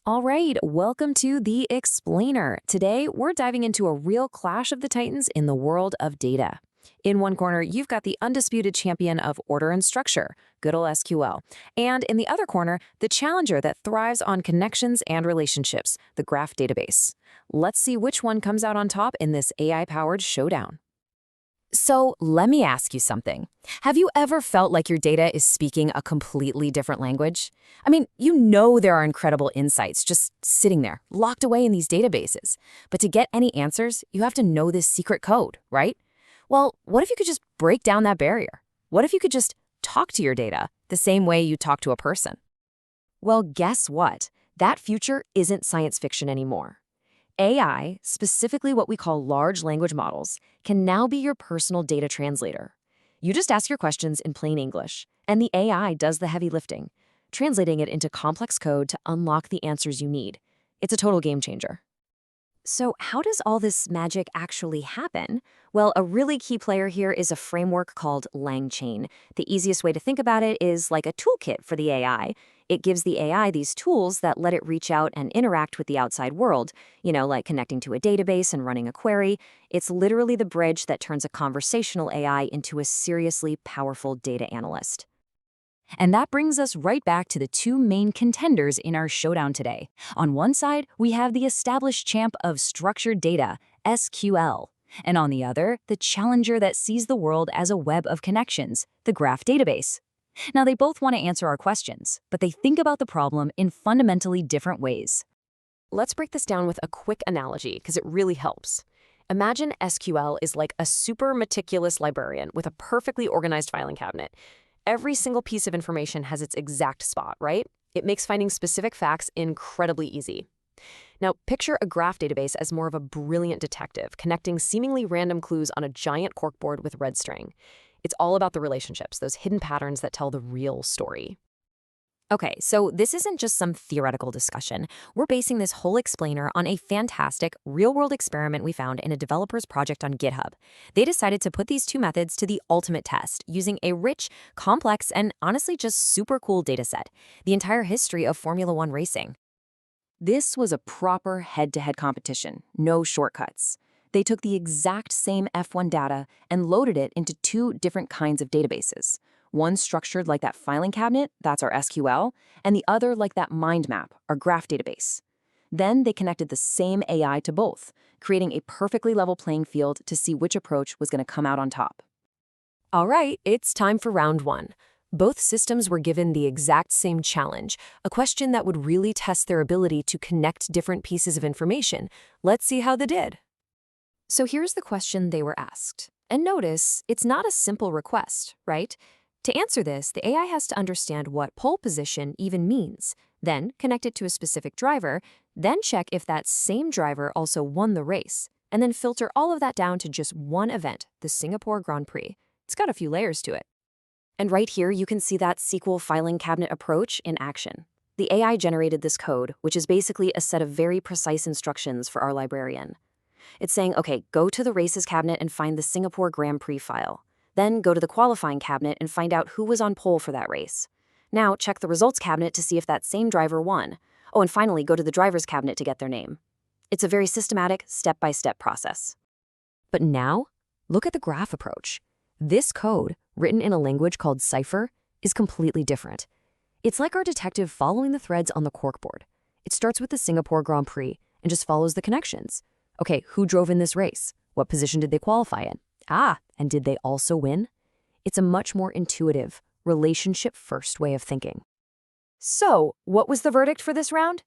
All right, welcome to The Explainer. Today, we're diving into a real clash of the titans in the world of data. In one corner, you've got the undisputed champion of order and structure, good ol' SQL. And in the other corner, the challenger that thrives on connections and relationships, the Graph Database. Let's see which one comes out on top in this AI-powered showdown. So let me ask you something. Have you ever felt like your data is speaking a completely different language? I mean, you know there are incredible insights just sitting there, locked away in these databases. But to get any answers, you have to know this secret code, right? Well, what if you could just break down that barrier? What if you could just talk to your data the same way you talk to a person? Well, guess what? That future isn't science fiction anymore. AI, specifically what we call large language models, can now be your personal data translator. You just ask your questions in plain English, and the AI does the heavy lifting, translating it into complex code to unlock the answers you need. It's a total game changer. So how does all this magic actually happen? Well, a really key player here is a framework called LangChain. The easiest way to think about it is like a toolkit for the AI. It gives the AI these tools that let it reach out and interact with the outside world, like connecting to a database and running a query. It's literally the bridge that turns a conversational AI into a seriously powerful data analyst. And that brings us right back to the two main contenders in our showdown today. On one side, we have the established champ of structured data, SQL. And on the other, the challenger that sees the world as a web of connections, the Graph Database. Now, they both want to answer our questions, but they think about the problem in fundamentally different ways. Let's break this down with a quick analogy, because it really helps. Imagine SQL is like a super meticulous librarian with a perfectly organized filing cabinet. Every single piece of information has its exact spot, right? It makes finding specific facts incredibly easy. Now, picture a graph database as more of a brilliant detective, connecting seemingly random clues on a giant corkboard with red string. It's all about the relationships, those hidden patterns that tell the real story. Okay, so this isn't just some theoretical discussion. We're basing this whole explainer on a fantastic, real-world experiment we found in a developer's project on GitHub. They decided to put these two methods to the ultimate test, using a rich, complex, and honestly just super cool dataset, the entire history of Formula One racing. This was a proper head-to-head competition, no shortcuts. They took the exact same F1 data and loaded it into two different kinds of databases. One structured like that filing cabinet, that's our SQL, and the other like that mind map, our graph database. Then they connected the same AI to both, creating a perfectly level playing field to see which approach was going to come out on top. All right, it's time for round one. Both systems were given the exact same challenge, a question that would really test their ability to connect different pieces of information. Let's see how they did. So here's the question they were asked. And notice, it's not a simple request, right? To answer this, the AI has to understand what pole position even means, then connect it to a specific driver, then check if that same driver also won the race, and then filter all of that down to just one event, the Singapore Grand Prix. It's got a few layers to it. And right here, you can see that SQL filing cabinet approach in action. The AI generated this code, which is basically a set of very precise instructions for our librarian. It's saying, okay, go to the races cabinet and find the Singapore Grand Prix file. Then go to the qualifying cabinet and find out who was on pole for that race. Now check the results cabinet to see if that same driver won. Oh, and finally, go to the drivers cabinet to get their name. It's a very systematic, step-by-step process. But now, look at the graph approach. This code, written in a language called Cypher, is completely different. It's like our detective following the threads on the corkboard. It starts with the Singapore Grand Prix and just follows the connections. Okay, who drove in this race? What position did they qualify in? And did they also win? It's a much more intuitive, relationship-first way of thinking. So, what was the verdict for this round?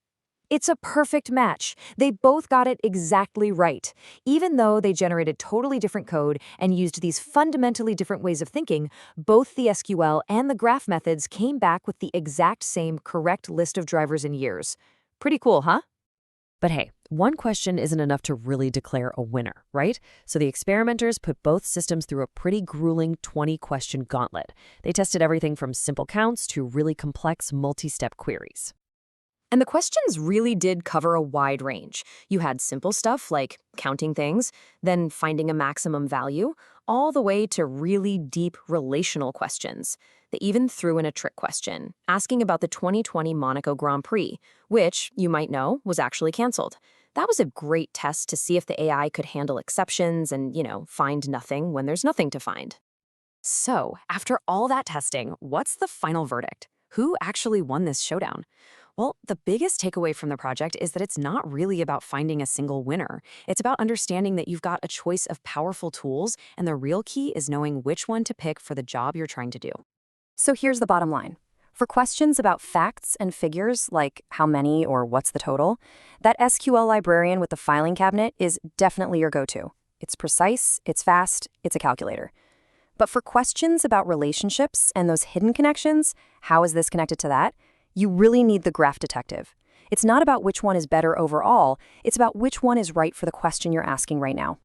It's a perfect match. They both got it exactly right. Even though they generated totally different code and used these fundamentally different ways of thinking, both the SQL and the graph methods came back with the exact same correct list of drivers and years. Pretty cool, huh? But hey, one question isn't enough to really declare a winner, right? So the experimenters put both systems through a pretty grueling 20-question gauntlet. They tested everything from simple counts to really complex multi-step queries. And the questions really did cover a wide range. You had simple stuff like counting things, then finding a maximum value, all the way to really deep relational questions. They even threw in a trick question, asking about the 2020 Monaco Grand Prix, which, you might know, was actually canceled. That was a great test to see if the AI could handle exceptions and, find nothing when there's nothing to find. So, after all that testing, what's the final verdict? Who actually won this showdown? Well, the biggest takeaway from the project is that it's not really about finding a single winner. It's about understanding that you've got a choice of powerful tools, and the real key is knowing which one to pick for the job you're trying to do. So here's the bottom line. For questions about facts and figures, like how many or what's the total, that SQL librarian with the filing cabinet is definitely your go-to. It's precise, it's fast, it's a calculator. But for questions about relationships and those hidden connections, how is this connected to that? You really need the Graph Detective. It's not about which one is better overall, it's about which one is right for the question you're asking right now.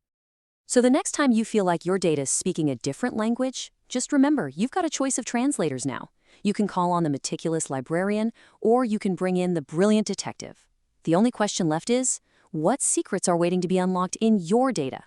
So the next time you feel like your data is speaking a different language, just remember you've got a choice of translators now. You can call on the meticulous librarian, or you can bring in the brilliant detective. The only question left is, what secrets are waiting to be unlocked in your data?